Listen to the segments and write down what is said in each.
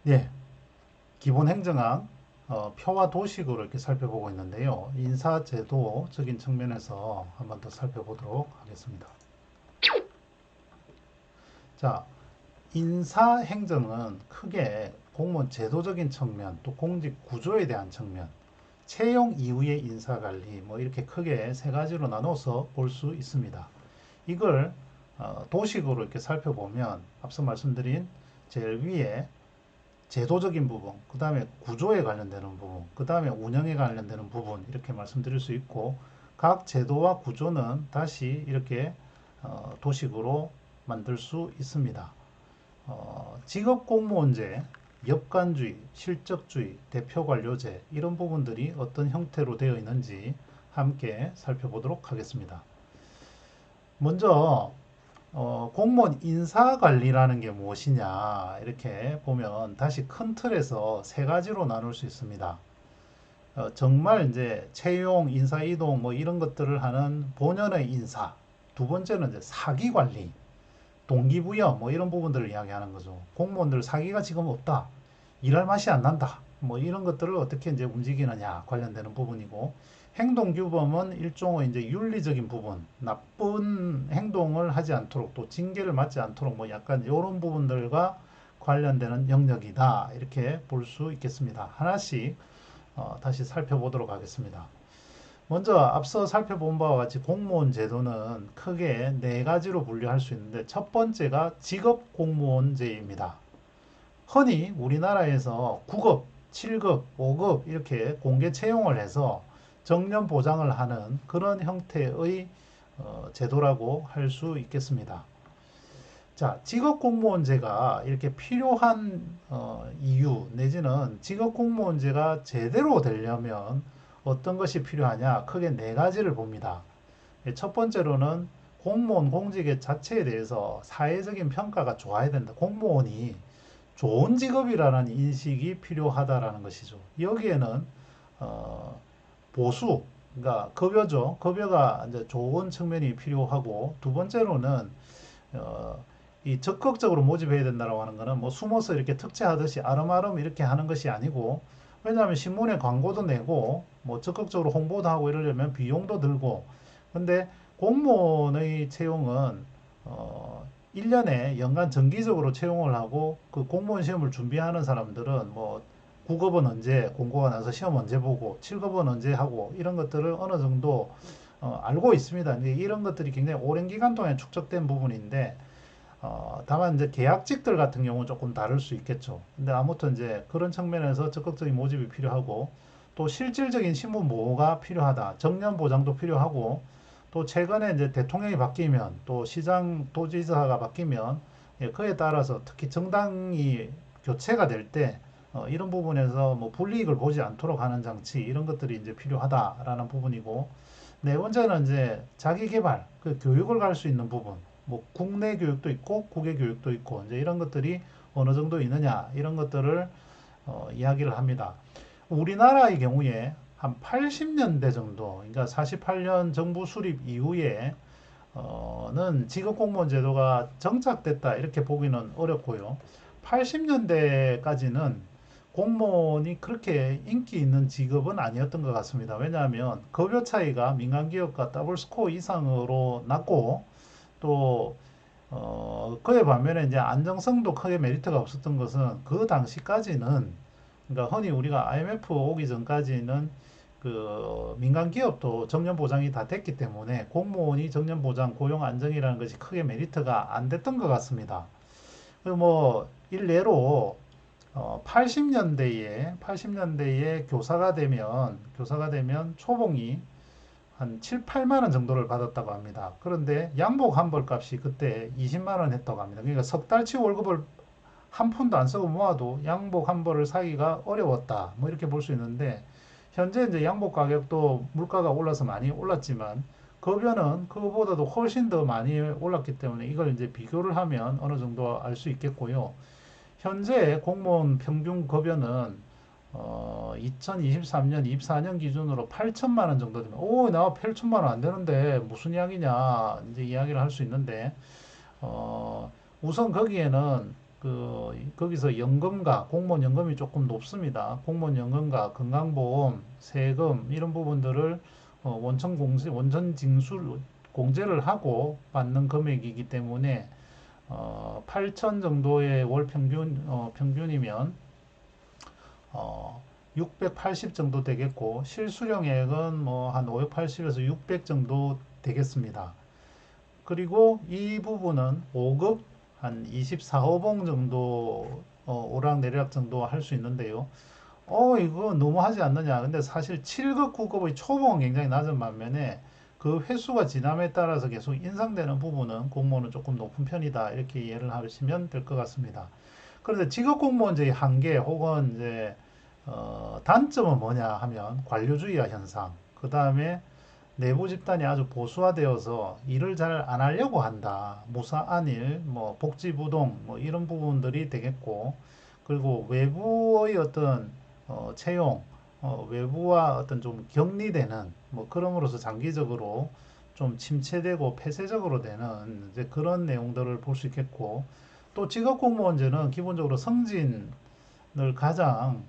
예, 기본 행정학 표와 도식으로 이렇게 살펴보고 있는데요. 인사제도적인 측면에서 한번 더 살펴보도록 하겠습니다. 자, 인사행정은 크게 공무원 제도적인 측면, 또 공직 구조에 대한 측면, 채용 이후의 인사관리, 뭐 이렇게 크게 세 가지로 나눠서 볼 수 있습니다. 이걸 도식으로 이렇게 살펴보면 앞서 말씀드린 제일 위에 제도적인 부분, 그 다음에 구조에 관련되는 부분, 그 다음에 운영에 관련되는 부분 이렇게 말씀드릴 수 있고 각 제도와 구조는 다시 이렇게 도식으로 만들 수 있습니다. 직업공무원제, 역관주의, 실적주의, 대표관료제 이런 부분들이 어떤 형태로 되어 있는지 함께 살펴보도록 하겠습니다. 먼저 공무원 인사관리라는 게 무엇이냐 이렇게 보면 다시 큰 틀에서 세 가지로 나눌 수 있습니다. 정말 이제 채용, 인사 이동 뭐 이런 것들을 하는 본연의 인사. 두 번째는 이제 사기 관리, 동기부여 뭐 이런 부분들을 이야기하는 거죠. 공무원들 사기가 지금 없다. 일할 맛이 안 난다. 뭐 이런 것들을 어떻게 이제 움직이느냐 관련되는 부분이고 행동규범은 일종의 이제 윤리적인 부분, 나쁜 행동을 하지 않도록 또 징계를 맞지 않도록 뭐 약간 이런 부분들과 관련되는 영역이다 이렇게 볼 수 있겠습니다. 하나씩 다시 살펴보도록 하겠습니다. 먼저 앞서 살펴본 바와 같이 공무원 제도는 크게 네 가지로 분류할 수 있는데 첫 번째가 직업 공무원제입니다. 흔히 우리나라에서 9급, 7급, 5급 이렇게 공개 채용을 해서 정년 보장을 하는 그런 형태의 제도라고 할 수 있겠습니다. 자, 직업공무원제가 이렇게 필요한 이유 내지는 직업공무원제가 제대로 되려면 어떤 것이 필요하냐 크게 네 가지를 봅니다. 첫 번째로는 공무원 공직의 자체에 대해서 사회적인 평가가 좋아야 된다. 공무원이 좋은 직업이라는 인식이 필요하다라는 것이죠. 여기에는 어, 보수, 그러니까 급여죠. 급여가 이제 좋은 측면이 필요하고 두 번째로는 어, 이 적극적으로 모집해야 된다고 하는 거는 뭐 숨어서 이렇게 특채하듯이 아름아름 이렇게 하는 것이 아니고 왜냐하면 신문에 광고도 내고 뭐 적극적으로 홍보도 하고 이러려면 비용도 들고 근데 공무원의 채용은 1년에 연간 정기적으로 채용을 하고 그 공무원 시험을 준비하는 사람들은 뭐 9급은 언제 공고가 나서 시험 언제 보고 7급은 언제 하고 이런 것들을 어느 정도 알고 있습니다. 이런 것들이 굉장히 오랜 기간 동안 축적된 부분인데 다만 이제 계약직들 같은 경우는 조금 다를 수 있겠죠. 근데 아무튼 이제 그런 측면에서 적극적인 모집이 필요하고 또 실질적인 신분 보호가 필요하다. 정년 보장도 필요하고 또 최근에 이제 대통령이 바뀌면 또 시장 도지사가 바뀌면 예, 그에 따라서 특히 정당이 교체가 될 때 이런 부분에서 뭐 불이익을 보지 않도록 하는 장치 이런 것들이 이제 필요하다라는 부분이고 네 번째는 이제 자기 개발 그 교육을 갈 수 있는 부분 뭐 국내 교육도 있고 국외 교육도 있고 이제 이런 것들이 어느 정도 있느냐 이런 것들을 이야기를 합니다. 우리나라의 경우에 한 80년대 정도, 그러니까 48년 정부 수립 이후에 는 직업공무원 제도가 정착됐다 이렇게 보기는 어렵고요. 80년대까지는 공무원이 그렇게 인기 있는 직업은 아니었던 것 같습니다. 왜냐하면 급여 차이가 민간 기업과 더블 스코어 이상으로 났고 또 그에 반면에 이제 안정성도 크게 메리트가 없었던 것은 그 당시까지는 그러니까 흔히 우리가 IMF 오기 전까지는 그 민간 기업도 정년 보장이 다 됐기 때문에 공무원이 정년 보장, 고용 안정이라는 것이 크게 메리트가 안 됐던 것 같습니다. 그리고 뭐 일례로 80년대에 교사가 되면 초봉이 한 7, 8만 원 정도를 받았다고 합니다. 그런데 양복 한 벌 값이 그때 20만 원 했다고 합니다. 그러니까 석 달치 월급을 한 푼도 안 쓰고 모아도 양복 한 벌을 사기가 어려웠다. 뭐 이렇게 볼 수 있는데 현재 이제 양복 가격도 물가가 올라서 많이 올랐지만 급여는 그거보다도 훨씬 더 많이 올랐기 때문에 이걸 이제 비교를 하면 어느 정도 알 수 있겠고요. 현재 공무원 평균 급여는 2023년, 24년 기준으로 8천만 원 정도 되면, 오, 나 8천만 원 안 되는데 무슨 이야기냐, 이제 이야기를 할 수 있는데, 우선 거기에는 거기서 연금과 공무원 연금이 조금 높습니다. 공무원 연금과 건강보험, 세금 이런 부분들을 원천 징수 공제를 하고 받는 금액이기 때문에 8천 정도의 월 평균이면 680 정도 되겠고 실수령액은 뭐 한 580에서 600 정도 되겠습니다. 그리고 이 부분은 5급 한 24호봉 정도 오락내리락 정도 할 수 있는데요. 이거 너무 하지 않느냐. 근데 사실 7급, 9급의 초봉은 굉장히 낮은 반면에 그 횟수가 지남에 따라서 계속 인상되는 부분은 공무원은 조금 높은 편이다. 이렇게 이해를 하시면 될 것 같습니다. 그런데 직업 공무원제의 한계 혹은 이제 단점은 뭐냐 하면 관료주의화 현상, 그 다음에 내부 집단이 아주 보수화되어서 일을 잘 안 하려고 한다. 무사안일, 뭐 복지부동, 뭐 이런 부분들이 되겠고, 그리고 외부의 어떤 채용, 외부와 어떤 좀 격리되는 뭐 그럼으로써 장기적으로 좀 침체되고 폐쇄적으로 되는 이제 그런 내용들을 볼 수 있겠고, 또 직업공무원제는 기본적으로 승진을 가장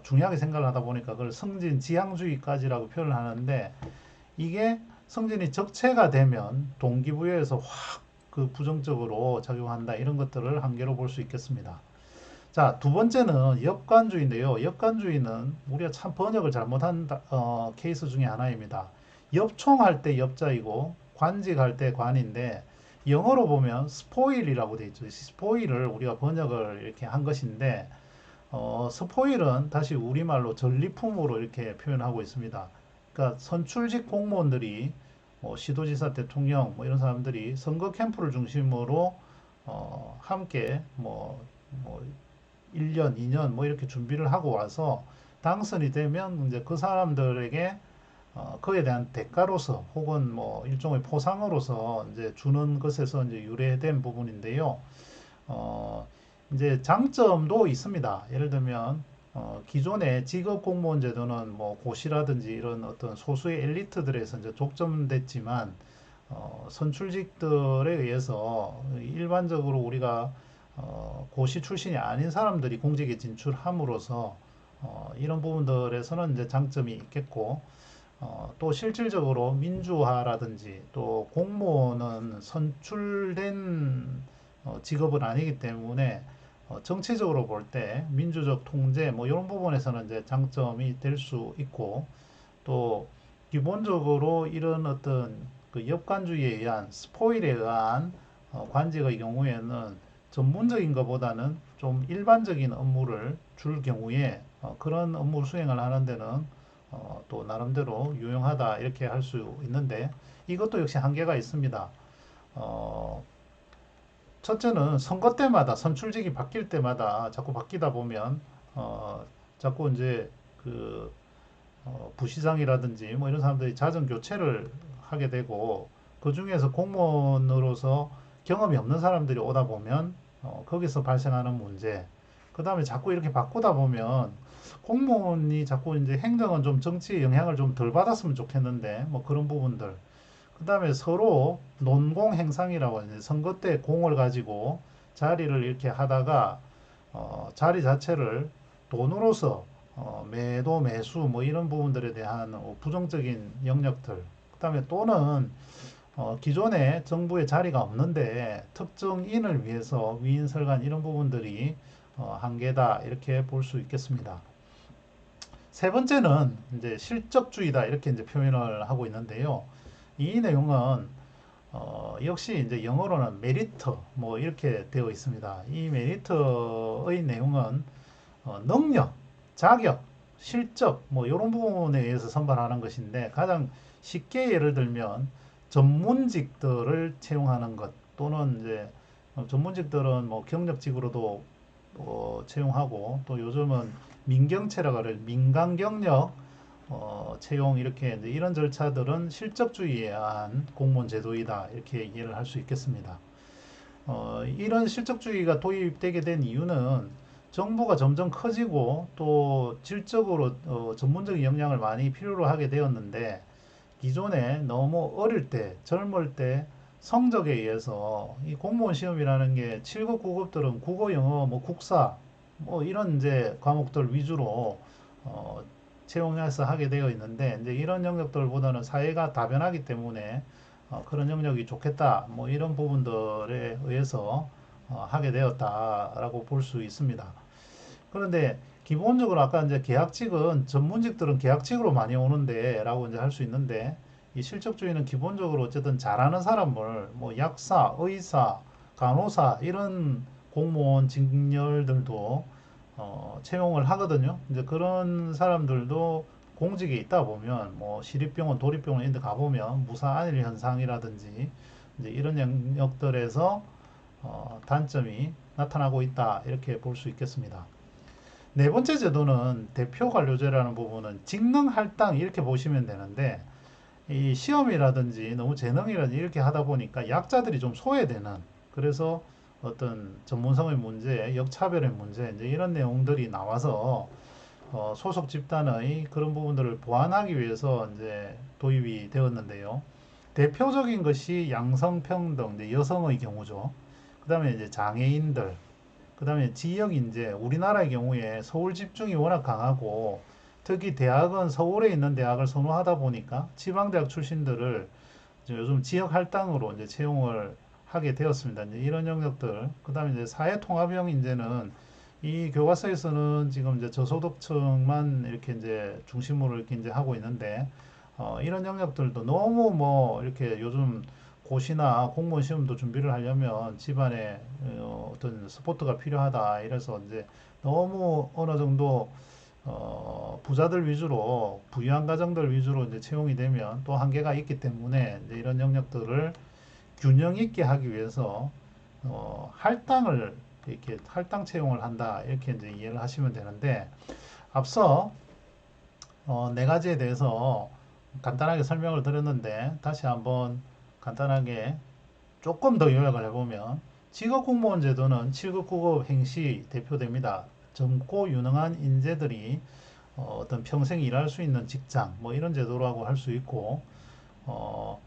중요하게 생각을 하다 보니까 그걸 승진 지향주의까지라고 표현을 하는데 이게 성진이 적체가 되면 동기부여에서 확 그 부정적으로 작용한다 이런 것들을 한계로 볼 수 있겠습니다. 자, 두 번째는 엽관주의인데요. 엽관주의는 우리가 참 번역을 잘못한 케이스 중에 하나입니다. 엽총할 때 엽자이고 관직할 때 관인데 영어로 보면 스포일이라고 되어 있죠. 스포일을 우리가 번역을 이렇게 한 것인데 스포일은 다시 우리말로 전리품으로 이렇게 표현하고 있습니다. 그러니까 선출직 공무원들이 시도지사, 대통령 뭐 이런 사람들이 선거 캠프를 중심으로 함께 뭐 1년, 2년 뭐 이렇게 준비를 하고 와서 당선이 되면 이제 그 사람들에게 그에 대한 대가로서 혹은 뭐 일종의 포상으로서 이제 주는 것에서 이제 유래된 부분인데요. 어, 이제 장점도 있습니다. 예를 들면 기존의 직업 공무원 제도는 뭐 고시라든지 이런 어떤 소수의 엘리트들에서 이제 족점됐지만 선출직들에 의해서 일반적으로 우리가 고시 출신이 아닌 사람들이 공직에 진출함으로써 이런 부분들에서는 이제 장점이 있겠고 또 실질적으로 민주화라든지 또 공무원은 선출된 직업은 아니기 때문에 정치적으로 볼 때 민주적 통제 뭐 이런 부분에서는 이제 장점이 될 수 있고 또 기본적으로 이런 어떤 그 역관주의에 의한 스포일에 의한 관직의 경우에는 전문적인 것보다는 좀 일반적인 업무를 줄 경우에 그런 업무 수행을 하는 데는 또 나름대로 유용하다 이렇게 할 수 있는데 이것도 역시 한계가 있습니다. 어, 첫째는 선거 때마다 선출직이 바뀔 때마다 자꾸 바뀌다 보면 자꾸 이제 그 부시장이라든지 뭐 이런 사람들이 자정 교체를 하게 되고 그 중에서 공무원으로서 경험이 없는 사람들이 오다 보면 거기서 발생하는 문제. 그 다음에 자꾸 이렇게 바꾸다 보면 공무원이 자꾸 이제 행정은 좀 정치의 영향을 좀 덜 받았으면 좋겠는데 뭐 그런 부분들. 그 다음에 서로 논공 행상이라고 하는데 선거 때 공을 가지고 자리를 이렇게 하다가 자리 자체를 돈으로서 매도 매수 뭐 이런 부분들에 대한 부정적인 영역들 그 다음에 또는 기존에 정부의 자리가 없는데 특정인을 위해서 위인설관 이런 부분들이 한계다 이렇게 볼 수 있겠습니다. 세 번째는 이제 실적주의다 이렇게 이제 표현을 하고 있는데요. 이 내용은 역시 이제 영어로는 메리트 뭐 이렇게 되어 있습니다. 이 메리트의 내용은 능력, 자격, 실적 뭐 이런 부분에 의해서 선발하는 것인데 가장 쉽게 예를 들면 전문직들을 채용하는 것 또는 이제 전문직들은 뭐 경력직으로도 채용하고 또 요즘은 민경채라고 하는 민간 경력 채용 이렇게 이제 이런 절차들은 실적주의에 의한 공무원 제도이다 이렇게 이해를 할 수 있겠습니다. 이런 실적주의가 도입되게 된 이유는 정부가 점점 커지고 또 질적으로 전문적인 역량을 많이 필요로 하게 되었는데 기존에 너무 어릴 때 젊을 때 성적에 의해서 이 공무원 시험이라는 게 7급, 9급들은 국어, 영어, 뭐 국사, 뭐 이런 이제 과목들 위주로 어, 채용해서 하게 되어 있는데 이제 이런 영역들보다는 사회가 다변하기 때문에 그런 영역이 좋겠다. 뭐 이런 부분들에 의해서 하게 되었다라고 볼 수 있습니다. 그런데 기본적으로 아까 이제 계약직은 전문직들은 계약직으로 많이 오는데라고 이제 할 수 있는데 이 실적주의는 기본적으로 어쨌든 잘하는 사람을 뭐 약사, 의사, 간호사 이런 공무원 직렬들도 채용을 하거든요. 이제 그런 사람들도 공직에 있다 보면 뭐 시립병원, 도립병원 이런 데 가보면 무사 안일 현상이라든지 이제 이런 영역들에서 단점이 나타나고 있다 이렇게 볼 수 있겠습니다. 네 번째 제도는 대표 관료제라는 부분은 직능 할당 이렇게 보시면 되는데 이 시험이라든지 너무 재능이라든지 이렇게 하다 보니까 약자들이 좀 소외되는 그래서 어떤 전문성의 문제, 역차별의 문제 이제 이런 내용들이 나와서 소속 집단의 그런 부분들을 보완하기 위해서 이제 도입이 되었는데요. 대표적인 것이 양성평등, 이제 여성의 경우죠. 그다음에 이제 장애인들, 그다음에 지역 인재, 우리나라의 경우에 서울 집중이 워낙 강하고 특히 대학은 서울에 있는 대학을 선호하다 보니까 지방대학 출신들을 요즘 지역 할당으로 이제 채용을 하게 되었습니다. 이제 이런 영역들, 그다음에 이제 사회통합형 인재는 이 교과서에서는 지금 이제 저소득층만 이렇게 이제 중심으로 이렇게 이제 하고 있는데 이런 영역들도 너무 뭐 이렇게 요즘 고시나 공무원 시험도 준비를 하려면 집안에 어떤 서포트가 필요하다 이래서 이제 너무 어느 정도 부자들 위주로 부유한 가정들 위주로 이제 채용이 되면 또 한계가 있기 때문에 이제 이런 영역들을 균형 있게 하기 위해서 할당을 이렇게 할당 채용을 한다 이렇게 이제 이해를 하시면 되는데 앞서 네 가지에 대해서 간단하게 설명을 드렸는데 다시 한번 간단하게 조금 더 요약을 해보면 직업공무원 제도는 7급 9급 행시 대표됩니다. 젊고 유능한 인재들이 어떤 평생 일할 수 있는 직장 뭐 이런 제도라고 할 수 있고 어,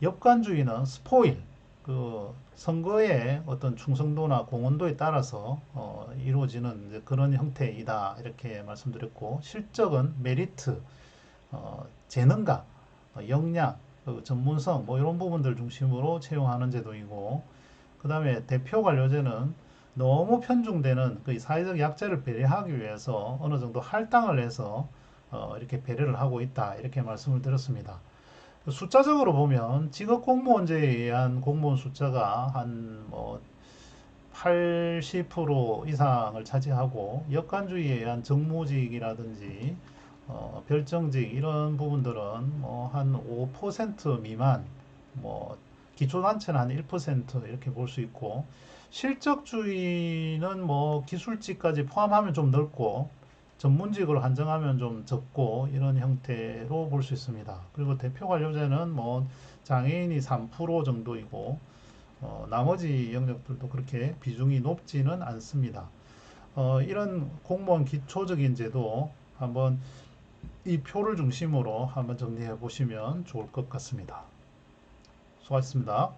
역관주의는 스포일 그 선거의 어떤 충성도나 공헌도에 따라서 이루어지는 그런 형태이다 이렇게 말씀드렸고 실적은 메리트 재능과 역량 전문성 뭐 이런 부분들 중심으로 채용하는 제도이고 그 다음에 대표 관료제는 너무 편중되는 그 사회적 약자를 배려하기 위해서 어느 정도 할당을 해서 이렇게 배려를 하고 있다 이렇게 말씀을 드렸습니다. 숫자적으로 보면 직업 공무원제에 의한 공무원 숫자가 한 뭐 80% 이상을 차지하고 역관주의에 의한 정무직이라든지 별정직 이런 부분들은 뭐 한 5% 미만, 뭐 기초단체는 한 1% 이렇게 볼 수 있고 실적주의는 뭐 기술직까지 포함하면 좀 넓고 전문직으로 한정하면 좀 적고 이런 형태로 볼 수 있습니다. 그리고 대표 관료제는 뭐 장애인이 3% 정도이고 나머지 영역들도 그렇게 비중이 높지는 않습니다. 이런 공무원 기초적인 제도 한번 이 표를 중심으로 한번 정리해 보시면 좋을 것 같습니다. 수고하셨습니다.